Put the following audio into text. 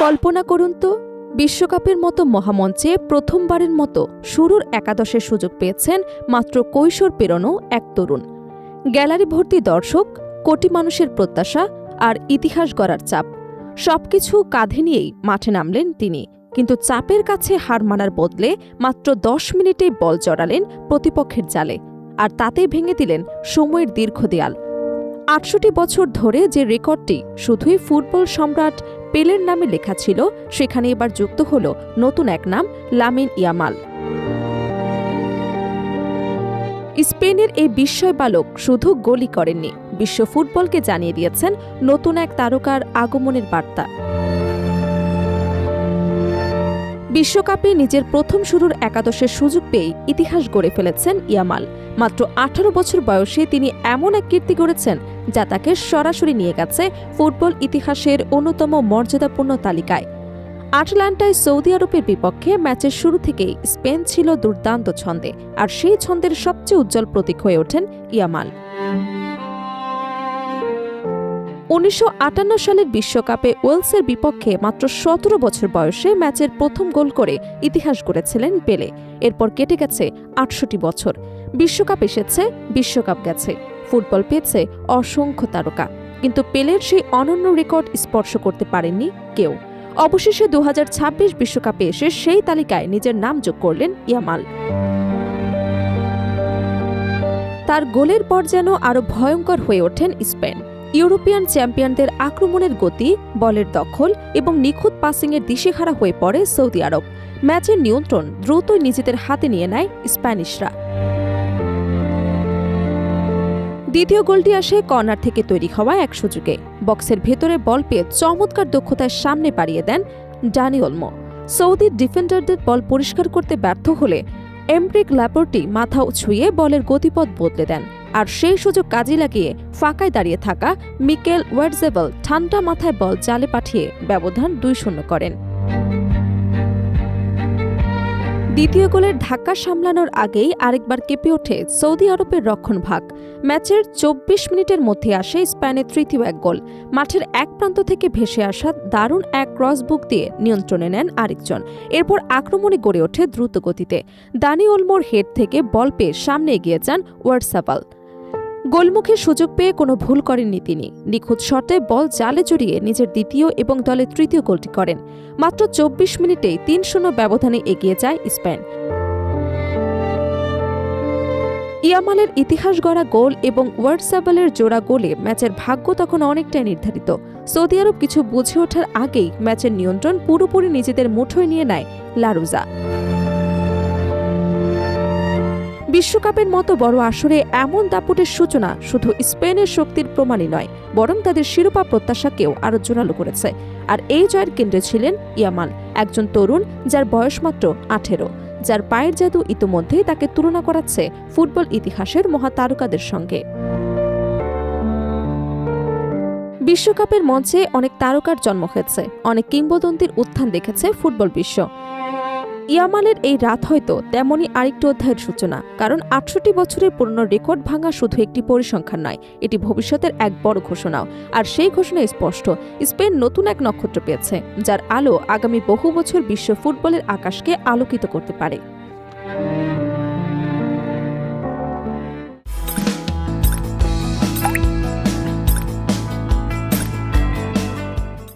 কল্পনা করুন তো, বিশ্বকাপের মতো মহামঞ্চে প্রথমবারের মতো শুরুর একাদশের সুযোগ পেয়েছেন মাত্র কৈশোর পেরোনো এক তরুণ। গ্যালারি ভর্তি দর্শক, কোটি মানুষের প্রত্যাশা আর ইতিহাস গড়ার চাপ, সবকিছু কাঁধে নিয়েই মাঠে নামলেন তিনি। কিন্তু চাপের কাছে হার মানার বদলে মাত্র 10 মিনিটেই বল জড়ালেন প্রতিপক্ষের জালে, আর তাতেই ভেঙে দিলেন সময়ের দীর্ঘ দেয়াল। 68 বছর ধরে যে রেকর্ডটি শুধুই ফুটবল সম্রাট পেলের নামে লেখা ছিল, সেখানে এবার যুক্ত হল নতুন এক নাম, লামিন ইয়ামাল। স্পেনের এই বিস্ময় বালক শুধু গোলই করেননি, বিশ্ব ফুটবলকে জানিয়ে দিয়েছেন নতুন এক তারকার আগমনের বার্তা। বিশ্বকাপে নিজের প্রথম শুরুর একাদশের সুযোগ পেয়ে ইতিহাস গড়ে ফেলেছেন ইয়ামাল। মাত্র 18 বছর বয়সে তিনি এমন এক কীর্তি গড়েছেন যা তাকে সরাসরি নিয়ে গেছে ফুটবল ইতিহাসের অন্যতম মর্যাদাপূর্ণ তালিকায়। আটলান্টায় সৌদি আরবের বিপক্ষে ম্যাচের শুরু থেকেই স্পেন ছিল দুর্দান্ত ছন্দে, আর সেই ছন্দের সবচেয়ে উজ্জ্বল প্রতীক হয়ে ওঠেন ইয়ামাল। 1958 সালের বিশ্বকাপে ওয়েলসের বিপক্ষে মাত্র 17 বছর বয়সে ম্যাচের প্রথম গোল করে ইতিহাস গড়েছিলেন পেলে। এরপর কেটে গেছে 68 বছর। বিশ্বকাপ এসেছে, বিশ্বকাপ গেছে, ফুটবল পেয়েছে অসংখ্য তারকা, কিন্তু পেলের সেই অনন্য রেকর্ড স্পর্শ করতে পারেননি কেউ। অবশেষে 2026 বিশ্বকাপে এসে সেই তালিকায় নিজের নাম যোগ করলেন ইয়ামাল। তার গোলের পর যেন আরও ভয়ঙ্কর হয়ে ওঠেন স্পেন। ইউরোপিয়ান চ্যাম্পিয়নদের আক্রমণের গতি, বলের দখল এবং নিখুঁত পাসিংয়ের দিশেহারা হয়ে পড়ে সৌদি আরব। ম্যাচের নিয়ন্ত্রণ দ্রুতই নিজেদের হাতে নিয়ে নেয় স্প্যানিশরা। দ্বিতীয় গোলটি আসে কর্নার থেকে তৈরি হওয়া এক সুযোগে। বক্সের ভেতরে বল পেয়ে চমৎকার দক্ষতার সামনে বাড়িয়ে দেন ডানি ওলমো। সৌদি ডিফেন্ডারদের বল পরিষ্কার করতে ব্যর্থ হলে এমরিক ল্যাপোর্টি মাথা ছুঁয়ে বলের গতিপথ বদলে দেন, আর সেই সুযোগ কাজে লাগিয়ে ফাঁকায় দাঁড়িয়ে থাকা মিকেল ওয়েটজেবেল ঠান্ডা মাথায় বল জালে পাঠিয়ে ব্যবধান 2-0 করেন। দ্বিতীয় গোলের ধাক্কা সামলানোর আগেই আরেকবার কেঁপে ওঠে সৌদি আরবের রক্ষণভাগ। ম্যাচের 24 মিনিটের মধ্যে আসে স্পেনের তৃতীয় এক গোল। মাঠের এক প্রান্ত থেকে ভেসে আসা দারুণ এক ক্রসবুক দিয়ে নিয়ন্ত্রণে নেন আরেকজন। এরপর আক্রমণে গড়ে ওঠে দ্রুত গতিতে। দানি ওলমোর হেড থেকে বল পেয়ে সামনে এগিয়ে যান ওয়ার্ডসাবাল। গোলমুখে সুযোগ পেয়ে কোনো ভুল করেননি তিনি। নিখুঁত শটে বল জালে জড়িয়ে নিজের দ্বিতীয় এবং দলের তৃতীয় গোলটি করেন। মাত্র 24 মিনিটেই 3-0 ব্যবধানে এগিয়ে যায় স্পেন। ইয়ামালের ইতিহাস গড়া গোল এবং ওয়ার্ডসাবালের জোড়া গোলে ম্যাচের ভাগ্য তখন অনেকটাই নির্ধারিত। সৌদি আরব কিছু বুঝে ওঠার আগেই ম্যাচের নিয়ন্ত্রণ পুরোপুরি নিজেদের মুঠোয় নিয়ে নেয় লা রোজা। বিশ্বকাপের মতো বড় আসরে এমন দাপটের সূচনা শুধু স্পেনের শক্তির প্রমাণই নয়, বরং তাদের শিরোপা প্রত্যাশাকেও আরও জোরালো করেছে। আর এই জয়ের কেন্দ্রে ছিলেন ইয়ামাল, একজন তরুণ যার বয়স মাত্র 18, যার পায়ের জাদু ইতোমধ্যেই তাকে তুলনা করাচ্ছে ফুটবল ইতিহাসের মহাতারকাদের সঙ্গে। বিশ্বকাপের মঞ্চে অনেক তারকার জন্ম হয়েছে, অনেক কিংবদন্তির উত্থান দেখেছে ফুটবল বিশ্ব। ইয়ামালের এই রাত হয়তো তেমনই আরেকটি অধ্যায়ের সূচনা, কারণ 68 বছরের পুরনো রেকর্ড ভাঙা শুধু একটি পরিসংখ্যান নয়, এটি ভবিষ্যতের এক বড় ঘোষণাও। আর সেই ঘোষণায় স্পষ্ট, স্পেন নতুন এক নক্ষত্র পেয়েছে, যার আলো আগামী বহু বছর বিশ্ব ফুটবলের আকাশকে আলোকিত করতে পারে।